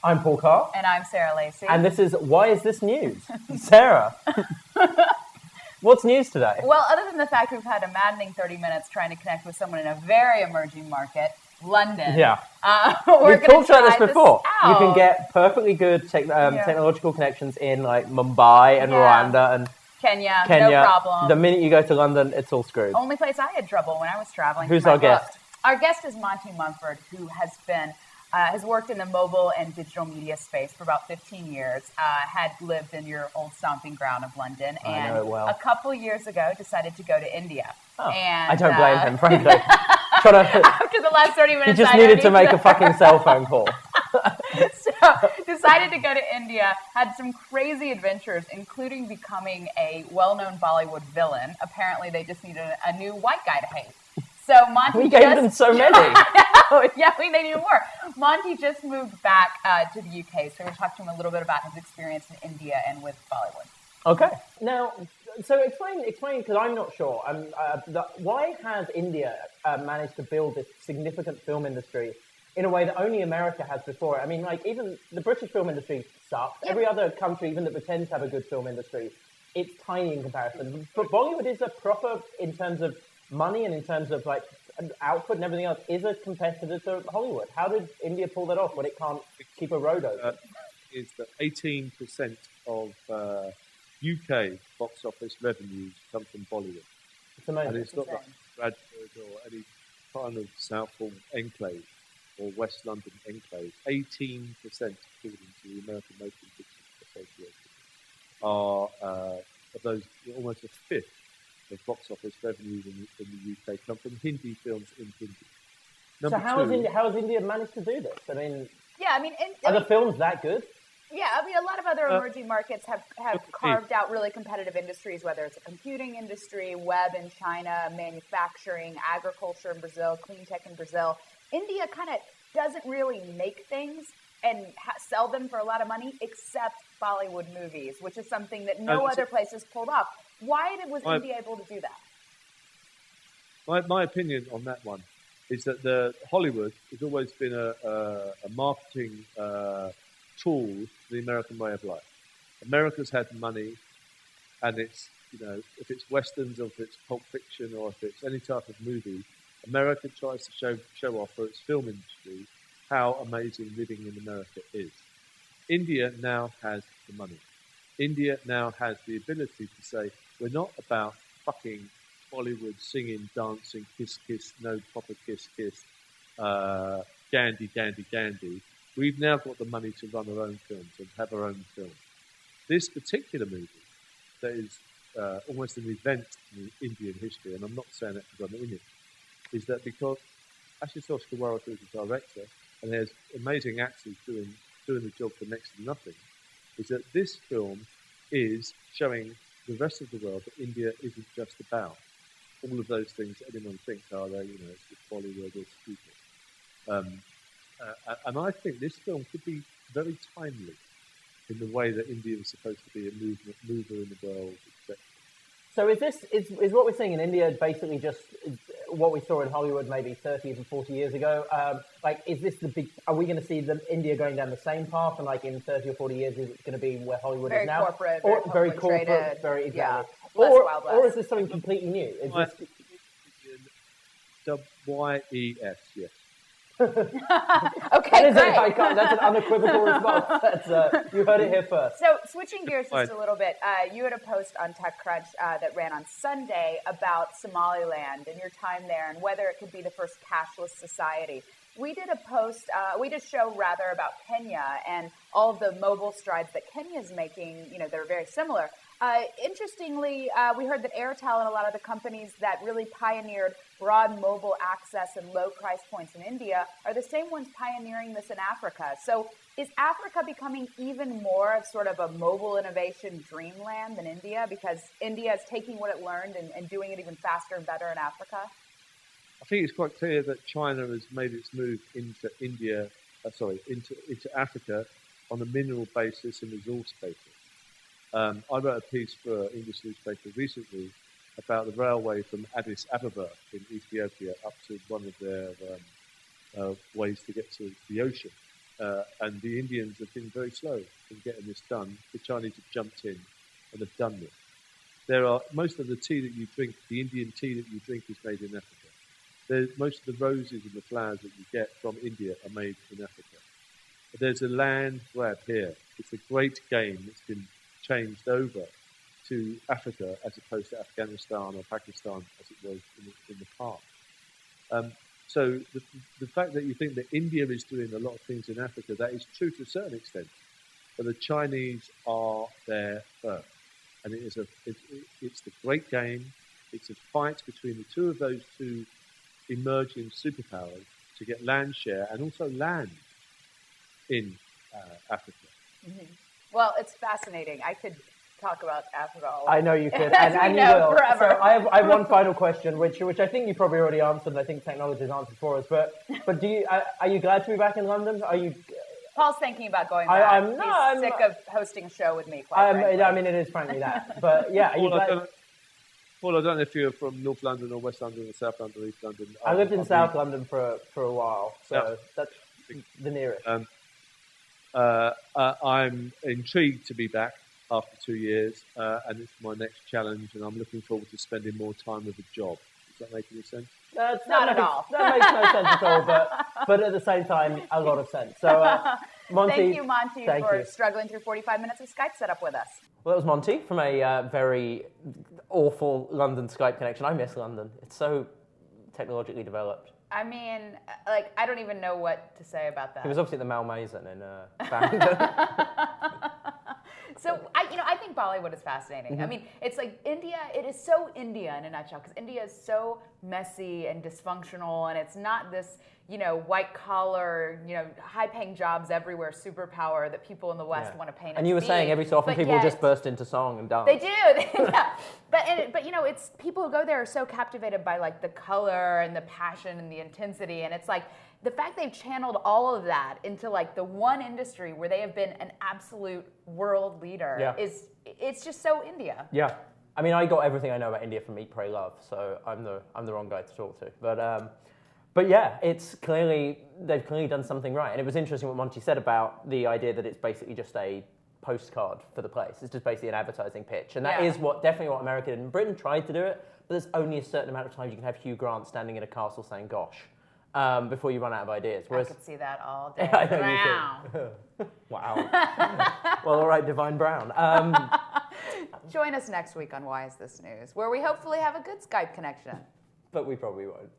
I'm Paul Carr. And I'm Sarah Lacy. And this is Why Is This News? Sarah, what's news today? Well, other than the fact we've had a maddening 30 minutes trying to connect with someone in a very emerging market, London. Yeah. We've talked about this before. You can get perfectly good technological connections in like Mumbai and Rwanda and Kenya, no problem. The minute you go to London, it's all screwed. Only place I had trouble when I was traveling. Who's our guest? Our guest is Monty Mumford, who has worked in the mobile and digital media space for about 15 years, had lived in your old stomping ground of London, and I know it well. A couple years ago decided to go to India. Oh, and, I don't blame him, frankly. After the last 30 minutes, he just needed to make a fucking cell phone call. So, decided to go to India, had some crazy adventures, including becoming a well-known Bollywood villain. Apparently, they just needed a new white guy to hate. So Monty we gave them so many. Yeah, we need more. Monty just moved back to the UK, so we're talking to him a little bit about his experience in India and with Bollywood. Okay. Now, so explain, because I'm not sure. Why has India managed to build this significant film industry in a way that only America has before? I mean, like, even the British film industry sucks. Yeah. Every other country, even that pretends to have a good film industry, it's tiny in comparison. But Bollywood is a proper, in terms of money and in terms of like output and everything else, is a competitor to Hollywood. How did India pull that off when it can't keep a road open? Is that 18% of UK box office revenues come from Bollywood? It's amazing. And it's not like Bradford or any kind of Southall enclave or West London enclave. 18%, according to the American Motion Picture Association, are of those almost a fifth of box office revenues in the UK come from Hindi films in Hindi. So how has India managed to do this? I mean, are the films that good? Yeah, I mean, a lot of other emerging markets have carved out really competitive industries, whether it's a computing industry, web in China, manufacturing, agriculture in Brazil, clean tech in Brazil. India kind of doesn't really make things and sell them for a lot of money, except Bollywood movies, which is something that no other place has pulled off. Why was India able to do that? My opinion on that one is that Hollywood has always been a marketing tool for the American way of life. America's had money, and it's, if it's westerns or if it's pulp fiction or if it's any type of movie, America tries to show off for its film industry how amazing living in America is. India now has the money. India now has the ability to say, we're not about fucking Bollywood singing, dancing, kiss, kiss, no proper kiss, kiss, gandy, gandy, gandy. We've now got the money to run our own films and have our own films. This particular movie that is almost an event in Indian history, and I'm not saying that because I'm in it, is that because Ashish Kawara is the director, and there's amazing actors doing the job for next to nothing, is that this film is showing the rest of the world that India isn't just about all of those things that anyone thinks are there, it's just Bollywood, it's stupid. And I think this film could be very timely in the way that India is supposed to be a mover in the world, etc. So is what we're seeing in India basically just what we saw in Hollywood maybe 30 even 40 years ago? Is this are we going to see India going down the same path, and like in 30 or 40 years is it going to be where Hollywood is now? Very corporate, very exactly. Yeah, or is this something completely new? Is this WYES, yes. Okay, great. That's an unequivocal response. You heard it here first. So switching gears just a little bit, you had a post on TechCrunch that ran on Sunday about Somaliland and your time there and whether it could be the first cashless society. We did a show about Kenya and all of the mobile strides that Kenya is making, that are very similar. Interestingly, we heard that Airtel and a lot of the companies that really pioneered broad mobile access and low price points in India are the same ones pioneering this in Africa. So is Africa becoming even more of sort of a mobile innovation dreamland than India, because India is taking what it learned and doing it even faster and better in Africa? I think it's quite clear that China has made its move into into Africa on a mineral basis and resource basis. I wrote a piece for an English newspaper recently about the railway from Addis Ababa in Ethiopia up to one of their ways to get to the ocean. and the Indians have been very slow in getting this done. The Chinese have jumped in and have done this. Most of the tea that you drink, the Indian tea that you drink, is made in Africa. Most of the roses and the flowers that you get from India are made in Africa. But there's a land grab here. It's a great game that's been changed over to Africa as opposed to Afghanistan or Pakistan as it was in the past. So the fact that you think that India is doing a lot of things in Africa, that is true to a certain extent. But the Chinese are there first. And it's the great game. It's a fight between the two of those two emerging superpowers to get land share and also land in Africa. Mm-hmm. Well, it's fascinating. I could talk about Africa all I know you could, and you will. Forever. So I have one final question, which I think you probably already answered, and I think technology has answered for us. But are you glad to be back in London? Are you? Paul's thinking about going back. He's sick of hosting a show with me, quite frankly. I mean, it is frankly that. But yeah, are you glad? Paul, I don't know if you're from North London or West London or South London or East London. I lived in South London for a while, so that's the nearest. I'm intrigued to be back after 2 years, and it's my next challenge, and I'm looking forward to spending more time with a job. Does that make any sense? Not at all. That makes no sense at all, but at the same time, a lot of sense. So, Monty, thank you, Monty, for struggling through 45 minutes of Skype setup with us. Well, that was Monty from a very awful London Skype connection. I miss London. It's so technologically developed. I mean, like, I don't even know what to say about that. He was obviously at the Malmaison in Farringdon. So, I think Bollywood is fascinating. Mm-hmm. I mean, it's like India, it is so India in a nutshell, because India is so messy and dysfunctional, and it's not this, white-collar, high-paying jobs everywhere superpower that people in the West want to paint it. And you were saying every so often people just burst into song and dance. They do, yeah. But it's people who go there are so captivated by, like, the color and the passion and the intensity, and it's like, the fact they've channeled all of that into, like, the one industry where they have been an absolute world leader it's just so India. Yeah. I mean, I got everything I know about India from Eat, Pray, Love, so I'm the wrong guy to talk to. But yeah, they've clearly done something right. And it was interesting what Monty said about the idea that it's basically just a postcard for the place. It's just basically an advertising pitch. And that is definitely what America did. And Britain tried to do it, but there's only a certain amount of times you can have Hugh Grant standing in a castle saying, gosh. Before you run out of ideas. Whereas, I could see that all day. I know you could. Wow. Well, all right, Divine Brown. Join us next week on Why Is This News, where we hopefully have a good Skype connection. But we probably won't.